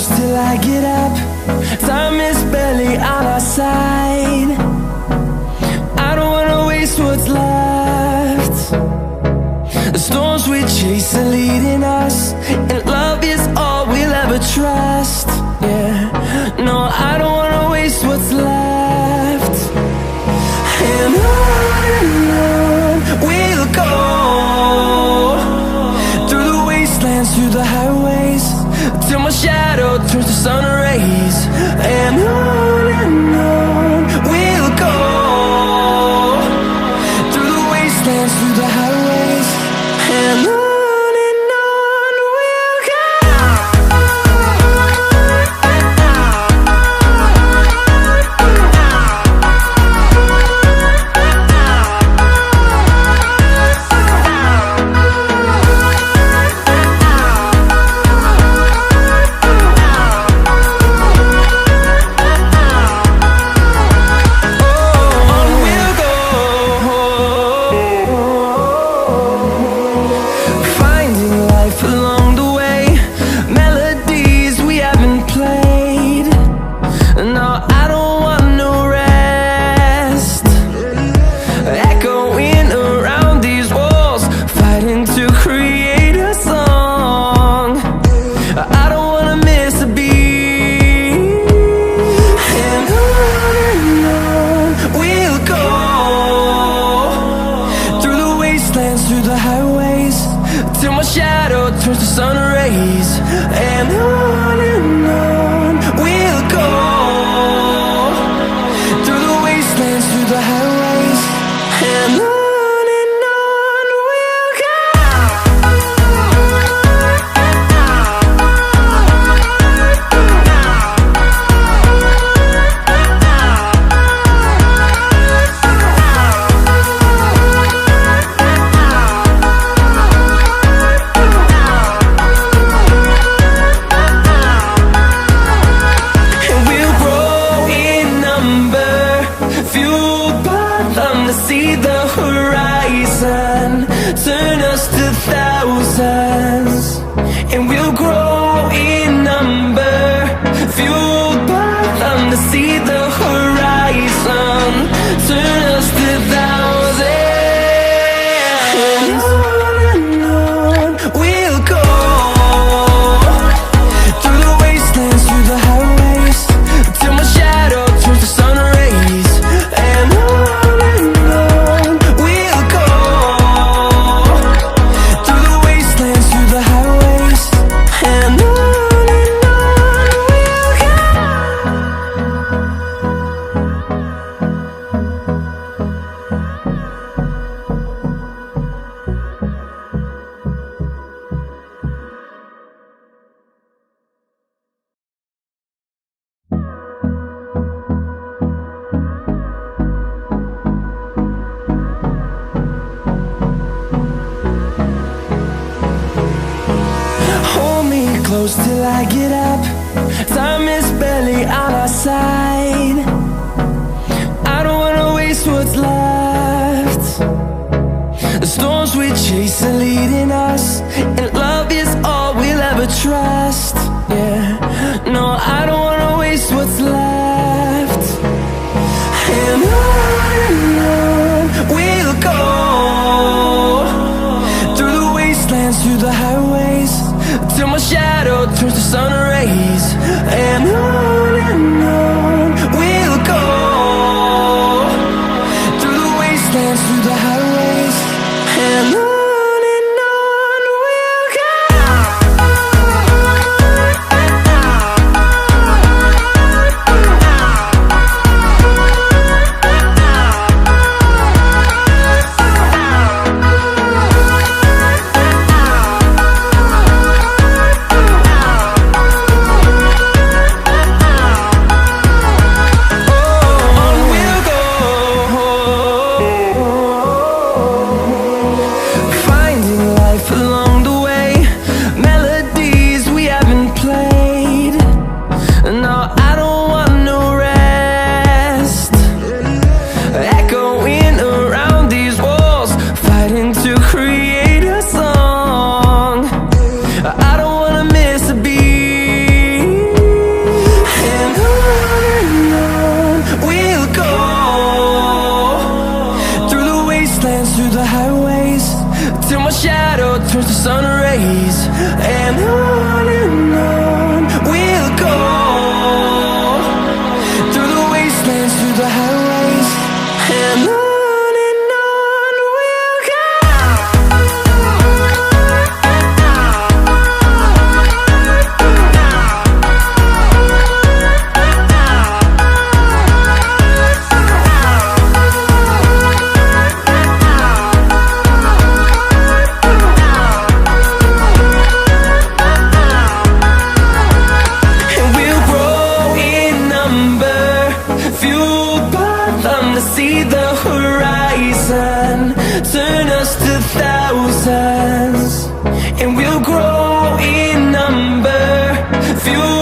close till I get up. Time is barely on our side. I don't wanna waste what's left. The storms we chase are leading us, and love is all we'll ever trust. Yeah, no, I don't wanna waste what's left. And on we'll go, through the wastelands, through the highways, till my shadow turns to sun rays. And on we'll go, through the wastelands, through the highways, and on we'll go. Through the highways, till my shadow turns to sun rays. And on we'll go, through the wastelands, through the highways, and on we'll go. See the horizon, turn us to thousands, and we'll grow in number, fueled by them. To see the horizon, turn us to thousands, and on we'll go, through the wastelands, through the highways, till my shadow turns to sun rays. And close till I get up. Time is barely on our side. I don't wanna waste what's left. The storms we chase are leading us, and love is all we'll ever trust. Yeah, no, I don't wanna waste what's left. And on we'll go, through the wastelands, through the highways, till my shadow turns to sun rays. And on we'll go, through the wastelands, through the highways, and on we'll go. through the highways, and on we'll see the horizon, turn us to thousands, and we'll grow in number, fuel